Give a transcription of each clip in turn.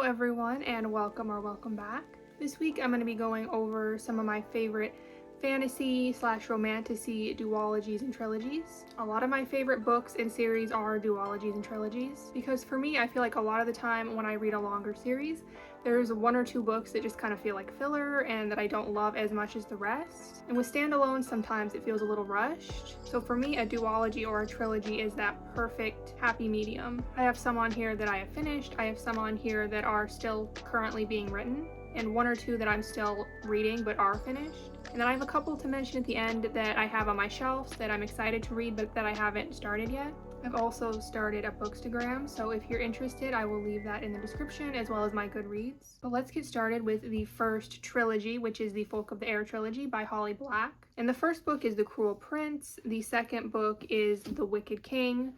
everyone, and welcome back. This week I'm going to be going over some of my favorite fantasy / romantasy duologies and trilogies. A lot of my favorite books and series are duologies and trilogies because for me, I feel like a lot of the time when I read a longer series, there's one or two books that just kind of feel like filler and that I don't love as much as the rest. And with standalones, sometimes it feels a little rushed. So for me, a duology or a trilogy is that perfect happy medium. I have some on here that I have finished, I have some on here that are still currently being written, and one or two that I'm still reading but are finished. And then I have a couple to mention at the end that I have on my shelves that I'm excited to read but that I haven't started yet. I've also started a bookstagram, so if you're interested, I will leave that in the description as well as my Goodreads. But let's get started with the first trilogy, which is the Folk of the Air trilogy by Holly Black. And the first book is The Cruel Prince, the second book is The Wicked King,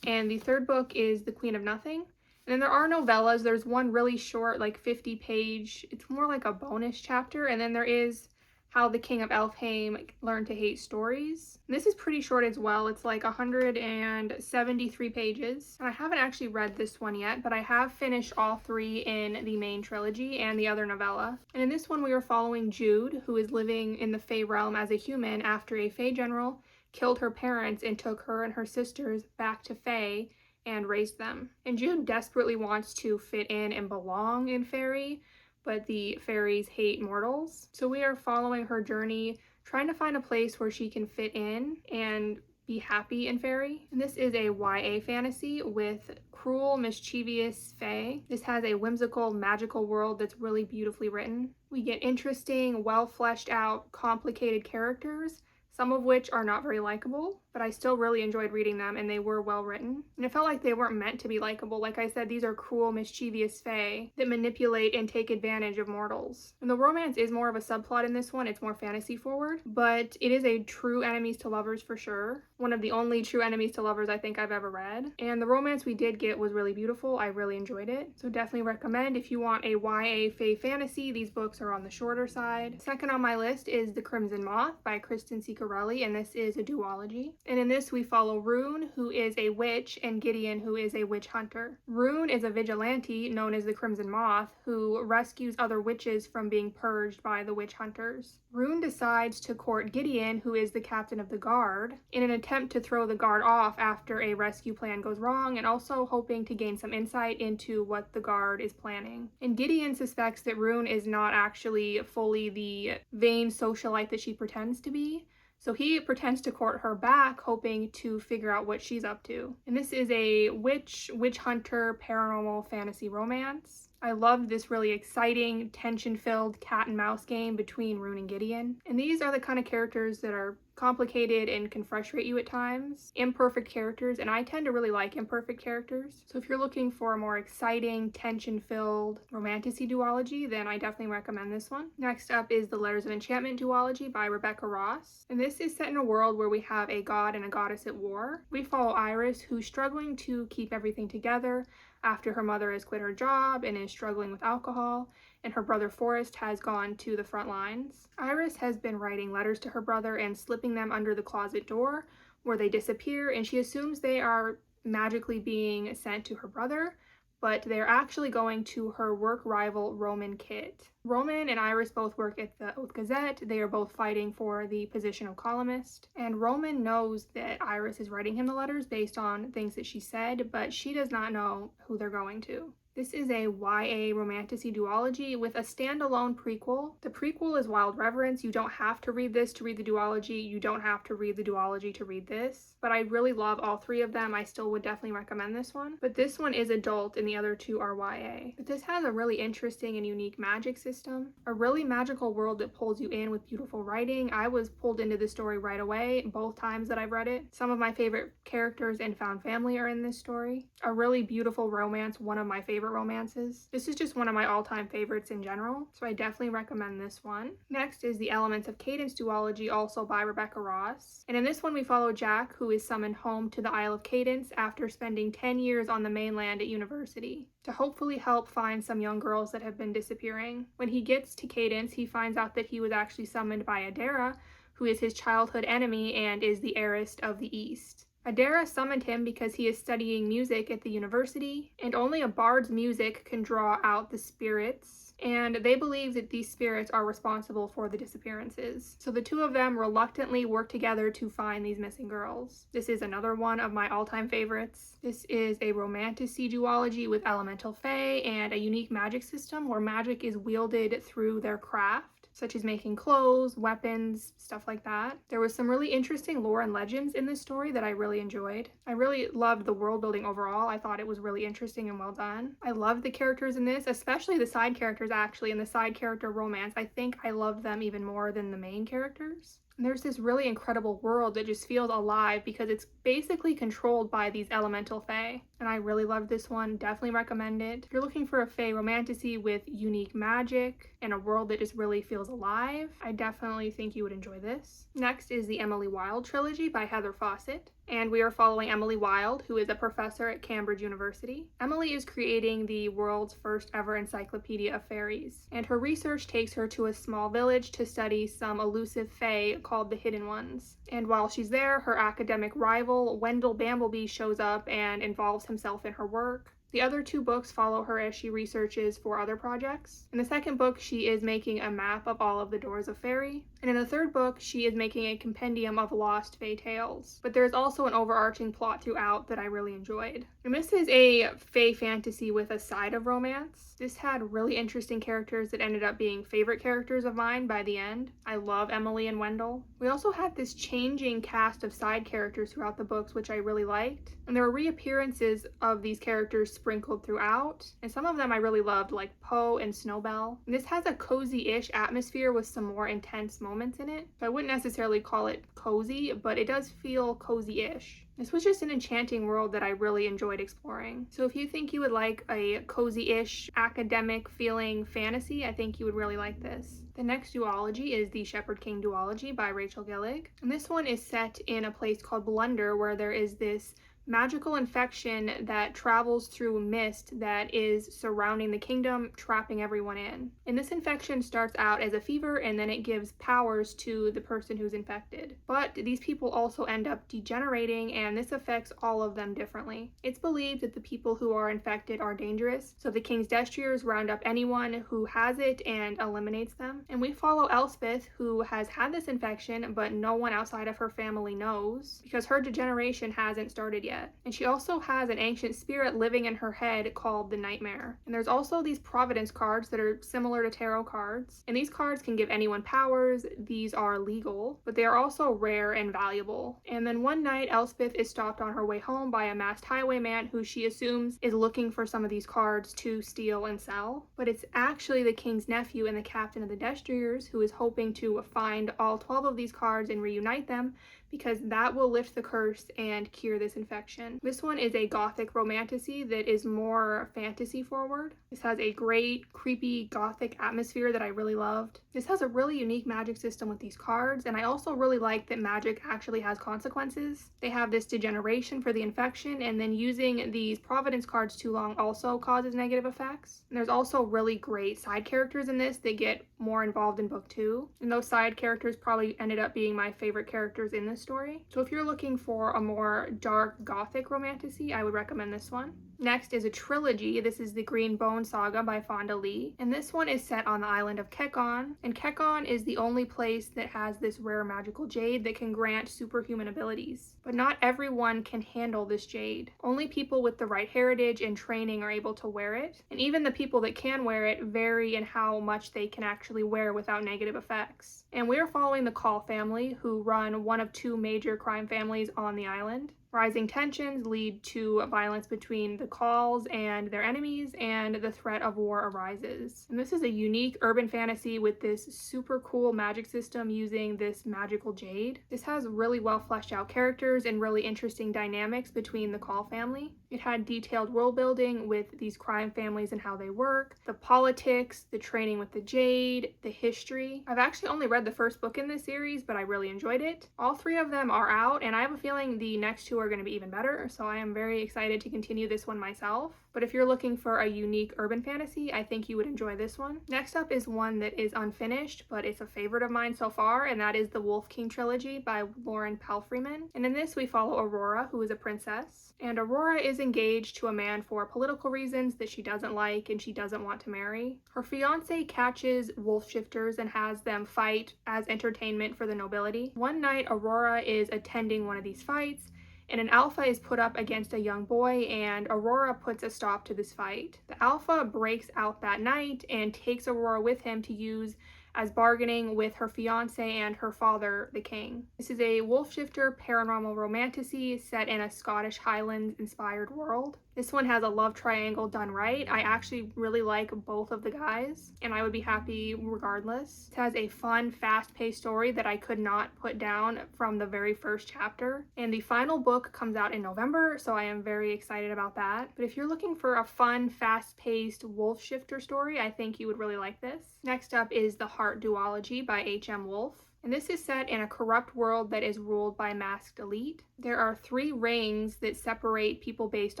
and the third book is The Queen of Nothing. And then there are novellas. There's one really short, like 50-page, it's more like a bonus chapter, and then there is How the King of Elfhame Learned to Hate Stories. And this is pretty short as well. It's like 173 pages. And I haven't actually read this one yet, but I have finished all three in the main trilogy and the other novella. And in this one, we are following Jude, who is living in the Fae realm as a human after a Fae general killed her parents and took her and her sisters back to Fae and raised them. And Jude desperately wants to fit in and belong in Fairy, but the fairies hate mortals. So we are following her journey, trying to find a place where she can fit in and be happy in Fairy. And this is a YA fantasy with cruel, mischievous fae. This has a whimsical, magical world that's really beautifully written. We get interesting, well fleshed out, complicated characters, some of which are not very likable, but I still really enjoyed reading them and they were well written. And it felt like they weren't meant to be likable. Like I said, these are cruel, mischievous fae that manipulate and take advantage of mortals. And the romance is more of a subplot in this one. It's more fantasy forward, but it is a true enemies to lovers for sure. One of the only true enemies to lovers I think I've ever read. And the romance we did get was really beautiful. I really enjoyed it. So definitely recommend if you want a YA fae fantasy. These books are on the shorter side. Second on my list is The Crimson Moth by Kristen Ciccarelli, and this is a duology. And in this we follow Rune, who is a witch, and Gideon, who is a witch hunter. Rune is a vigilante known as the Crimson Moth, who rescues other witches from being purged by the witch hunters. Rune decides to court Gideon, who is the captain of the guard, in an attempt to throw the guard off after a rescue plan goes wrong, and also hoping to gain some insight into what the guard is planning. And Gideon suspects that Rune is not actually fully the vain socialite that she pretends to be. So he pretends to court her back, hoping to figure out what she's up to. And this is a witch hunter, paranormal fantasy romance. I loved this really exciting, tension-filled cat and mouse game between Rune and Gideon. And these are the kind of characters that are complicated and can frustrate you at times. Imperfect characters, and I tend to really like imperfect characters. So if you're looking for a more exciting, tension-filled romantasy duology, then I definitely recommend this one. Next up is the Letters of Enchantment duology by Rebecca Ross. And this is set in a world where we have a god and a goddess at war. We follow Iris, who's struggling to keep everything together after her mother has quit her job and is struggling with alcohol, and her brother Forrest has gone to the front lines. Iris has been writing letters to her brother and slipping them under the closet door where they disappear, and she assumes they are magically being sent to her brother, but they're actually going to her work rival Roman Kit. Roman and Iris both work at the Oath Gazette. They are both fighting for the position of columnist, and Roman knows that Iris is writing him the letters based on things that she said, but she does not know who they're going to. This is a YA romantasy duology with a standalone prequel. The prequel is Wild Reverence. You don't have to read this to read the duology. You don't have to read the duology to read this. But I really love all three of them. I still would definitely recommend this one. But this one is adult and the other two are YA. But this has a really interesting and unique magic system. A really magical world that pulls you in with beautiful writing. I was pulled into the story right away both times that I've read it. Some of my favorite characters and found family are in this story. A really beautiful romance, one of my favorite romances. This is just one of my all-time favorites in general, so I definitely recommend this one. Next is the Elements of Cadence duology, also by Rebecca Ross. And in this one we follow Jack, who is summoned home to the Isle of Cadence after spending 10 years on the mainland at university to hopefully help find some young girls that have been disappearing. When he gets to Cadence, he finds out that he was actually summoned by Adara, who is his childhood enemy and is the heiress of the East. Adara summoned him because he is studying music at the university, and only a bard's music can draw out the spirits, and they believe that these spirits are responsible for the disappearances. So the two of them reluctantly work together to find these missing girls. This is another one of my all-time favorites. This is a romantasy duology with elemental fae and a unique magic system where magic is wielded through their craft, such as making clothes, weapons, stuff like that. There was some really interesting lore and legends in this story that I really enjoyed. I really loved the world building overall. I thought it was really interesting and well done. I loved the characters in this, especially the side characters actually, and the side character romance. I think I loved them even more than the main characters. And there's this really incredible world that just feels alive because it's basically controlled by these elemental fae. And I really loved this one, definitely recommend it. If you're looking for a fae romantasy with unique magic and a world that just really feels alive, I definitely think you would enjoy this. Next is the Emily Wilde trilogy by Heather Fawcett. And we are following Emily Wilde, who is a professor at Cambridge University. Emily is creating the world's first ever encyclopedia of fairies, and her research takes her to a small village to study some elusive fae called the Hidden Ones. And while she's there, her academic rival, Wendell Bamblebee, shows up and involves himself in her work. The other two books follow her as she researches for other projects. In the second book, she is making a map of all of the doors of fairy. And in the third book, she is making a compendium of lost fae tales. But there's also an overarching plot throughout that I really enjoyed. And this is a fae fantasy with a side of romance. This had really interesting characters that ended up being favorite characters of mine by the end. I love Emily and Wendell. We also had this changing cast of side characters throughout the books, which I really liked. And there were reappearances of these characters sprinkled throughout, and some of them I really loved, like Poe and Snowbell. And this has a cozy-ish atmosphere with some more intense moments in it. So I wouldn't necessarily call it cozy, but it does feel cozy-ish. This was just an enchanting world that I really enjoyed exploring. So if you think you would like a cozy-ish, academic feeling fantasy, I think you would really like this. The next duology is the Shepherd King duology by Rachel Gillig. And this one is set in a place called Blunder, where there is this magical infection that travels through mist that is surrounding the kingdom, trapping everyone in. And this infection starts out as a fever, and then it gives powers to the person who's infected. But these people also end up degenerating, and this affects all of them differently. It's believed that the people who are infected are dangerous, so the king's destriers round up anyone who has it and eliminates them. And we follow Elspeth, who has had this infection, but no one outside of her family knows, because her degeneration hasn't started yet. And she also has an ancient spirit living in her head called the Nightmare. And there's also these Providence cards that are similar to tarot cards. And these cards can give anyone powers. These are legal, but they are also rare and valuable. And then one night, Elspeth is stopped on her way home by a masked highwayman who she assumes is looking for some of these cards to steal and sell. But it's actually the king's nephew and the captain of the Destriers who is hoping to find all 12 of these cards and reunite them, because that will lift the curse and cure this infection. This one is a gothic romantasy that is more fantasy forward. This has a great, creepy, gothic atmosphere that I really loved. This has a really unique magic system with these cards, and I also really like that magic actually has consequences. They have this degeneration for the infection, and then using these Providence cards too long also causes negative effects. And there's also really great side characters in this that get more involved in book 2, and those side characters probably ended up being my favorite characters in this story. So if you're looking for a more dark gothic romantasy, I would recommend this one. Next is a trilogy. This is the Green Bone Saga by Fonda Lee, and this one is set on the island of Kekon, and Kekon is the only place that has this rare magical jade that can grant superhuman abilities. But not everyone can handle this jade. Only people with the right heritage and training are able to wear it, and even the people that can wear it vary in how much they can actually wear without negative effects. And we are following the Call family, who run one of 2 major crime families on the island. Rising tensions lead to violence between the Calls and their enemies, and the threat of war arises. And this is a unique urban fantasy with this super cool magic system using this magical jade. This has really well fleshed out characters and really interesting dynamics between the Call family. It had detailed world building with these crime families and how they work, the politics, the training with the jade, the history. I've actually only read the first book in this series, but I really enjoyed it. All 3 of them are out, and I have a feeling the next 2 are going to be even better, so I am very excited to continue this one myself. But if you're looking for a unique urban fantasy, I think you would enjoy this one. Next up is one that is unfinished, but it's a favorite of mine so far, and that is the Wolf King trilogy by Lauren Palfreyman. And in this, we follow Aurora, who is a princess. And Aurora is engaged to a man for political reasons that she doesn't like and she doesn't want to marry. Her fiance catches wolf shifters and has them fight as entertainment for the nobility. One night, Aurora is attending one of these fights, and an alpha is put up against a young boy, and Aurora puts a stop to this fight. The alpha breaks out that night and takes Aurora with him to use as bargaining with her fiance and her father, the king. This is a wolf shifter paranormal romantasy set in a Scottish Highlands inspired world. This one has a love triangle done right. I actually really like both of the guys, and I would be happy regardless. It has a fun, fast-paced story that I could not put down from the very first chapter. And the final book comes out in November, so I am very excited about that. But if you're looking for a fun, fast-paced wolf shifter story, I think you would really like this. Next up is The Heart Duology by H.M. Wolf. And this is set in a corrupt world that is ruled by masked elite. There are 3 rings that separate people based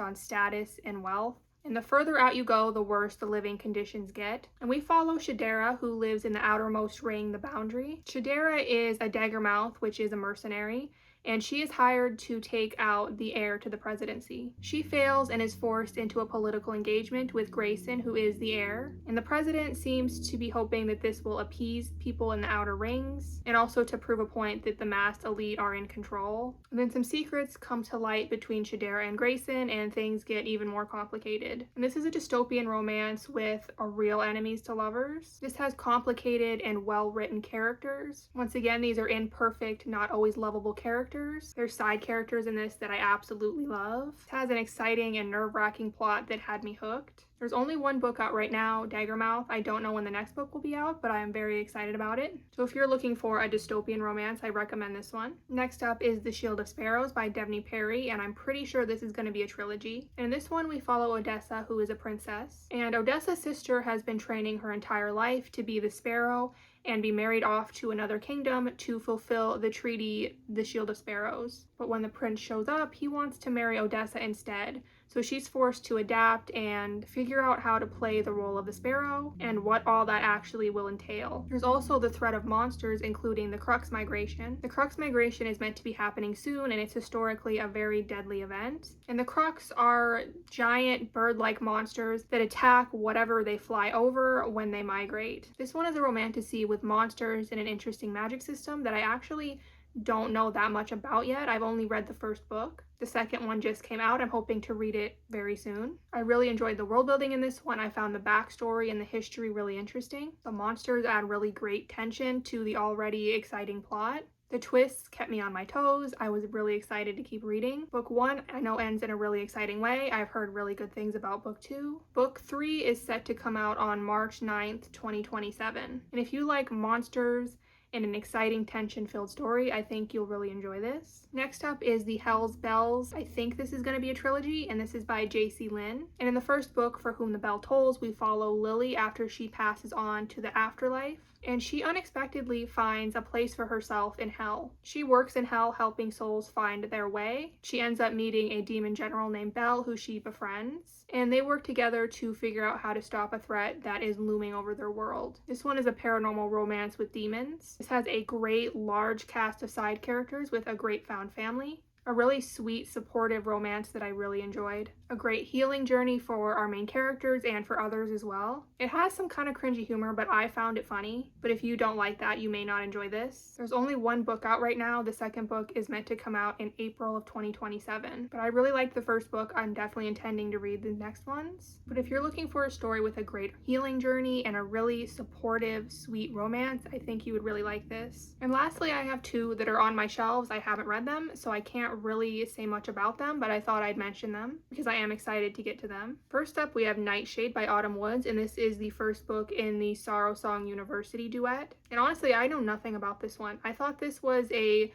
on status and wealth. And the further out you go, the worse the living conditions get. And we follow Shadera, who lives in the outermost ring, the Boundary. Shadera is a daggermouth, which is a mercenary, and she is hired to take out the heir to the presidency. She fails and is forced into a political engagement with Grayson, who is the heir. And the president seems to be hoping that this will appease people in the outer rings, and also to prove a point that the masked elite are in control. And then some secrets come to light between Shadera and Grayson, and things get even more complicated. And this is a dystopian romance with a real enemies to lovers. This has complicated and well-written characters. Once again, these are imperfect, not always lovable characters. There's side characters in this that I absolutely love. It has an exciting and nerve-wracking plot that had me hooked. There's only one book out right now, Daggermouth. I don't know when the next book will be out, but I am very excited about it. So if you're looking for a dystopian romance, I recommend this one. Next up is The Shield of Sparrows by Devney Perry, and I'm pretty sure this is going to be a trilogy. And in this one, we follow Odessa, who is a princess. And Odessa's sister has been training her entire life to be the Sparrow and be married off to another kingdom to fulfill the treaty, the Shield of Sparrows. But when the prince shows up, he wants to marry Odessa instead. So she's forced to adapt and figure out how to play the role of the Sparrow and what all that actually will entail. There's also the threat of monsters, including the Crux Migration. The Crux Migration is meant to be happening soon, and it's historically a very deadly event. And the Crux are giant bird-like monsters that attack whatever they fly over when they migrate. This one is a romantasy with monsters and an interesting magic system that I actually don't know that much about yet. I've only read the first book. The second one just came out. I'm hoping to read it very soon. I really enjoyed the world building in this one. I found the backstory and the history really interesting. The monsters add really great tension to the already exciting plot. The twists kept me on my toes. I was really excited to keep reading. Book 1, I know, ends in a really exciting way. I've heard really good things about Book 2. Book 3 is set to come out on March 9th, 2027. And if you like monsters and an exciting tension-filled story, I think you'll really enjoy this. Next up is The Hell's Bells. I think this is going to be a trilogy, and this is by J.C. Lynn. And in the first book, For Whom the Bell Tolls, we follow Lily after she passes on to the afterlife, and she unexpectedly finds a place for herself in hell. She works in hell helping souls find their way. She ends up meeting a demon general named Bell, who she befriends, and they work together to figure out how to stop a threat that is looming over their world. This one is a paranormal romance with demons. This has a great large cast of side characters with a great found family. A really sweet, supportive romance that I really enjoyed. A great healing journey for our main characters and for others as well. It has some kind of cringy humor, but I found it funny. But if you don't like that, you may not enjoy this. There's only one book out right now. The second book is meant to come out in April of 2027. But I really liked the first book. I'm definitely intending to read the next ones. But if you're looking for a story with a great healing journey and a really supportive, sweet romance, I think you would really like this. And lastly, I have 2 that are on my shelves. I haven't read them, so I can't really say much about them, but I thought I'd mention them because I am excited to get to them. First up, we have Nightshade by Autumn Woods, and this is the first book in the Sorrow Song University duet. And honestly, I know nothing about this one. I thought this was a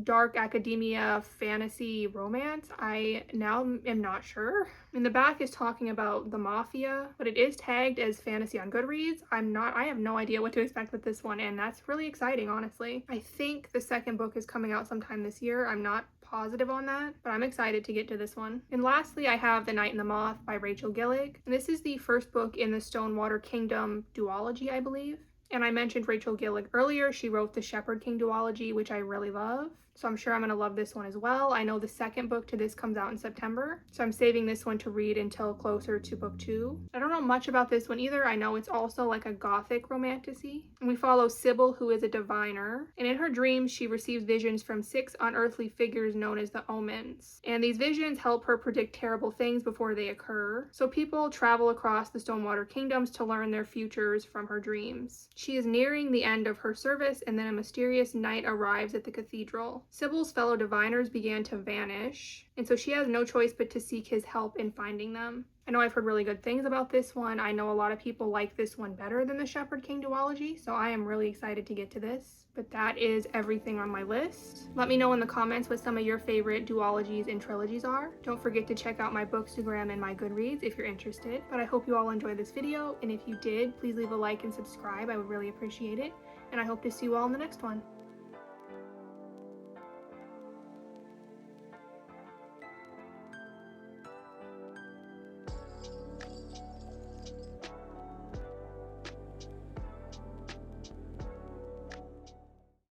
dark academia fantasy romance. I now am not sure. In the back is talking about the mafia, but it is tagged as fantasy on Goodreads. I have no idea what to expect with this one, and that's really exciting, honestly. I think the second book is coming out sometime this year. I'm not positive on that, but I'm excited to get to this one. And lastly, I have The Night and the Moth by Rachel Gillig. And this is the first book in the Stonewater Kingdom duology, I believe. And I mentioned Rachel Gillig earlier. She wrote the Shepherd King duology, which I really love. So I'm sure I'm going to love this one as well. I know the second book to this comes out in September, so I'm saving this one to read until closer to book 2. I don't know much about this one either. I know it's also like a gothic romantasy. And we follow Sybil, who is a diviner. And in her dreams, she receives visions from 6 unearthly figures known as the Omens. And these visions help her predict terrible things before they occur. So people travel across the Stonewater Kingdoms to learn their futures from her dreams. She is nearing the end of her service, and then a mysterious knight arrives at the cathedral. Sybil's fellow diviners began to vanish, and so she has no choice but to seek his help in finding them. I know I've heard really good things about this one. I know a lot of people like this one better than the Shepherd King duology, so I am really excited to get to this. But that is everything on my list. Let me know in the comments what some of your favorite duologies and trilogies are. Don't forget to check out my Bookstagram and my Goodreads if you're interested. But I hope you all enjoyed this video, and if you did, please leave a like and subscribe. I would really appreciate it, and I hope to see you all in the next one.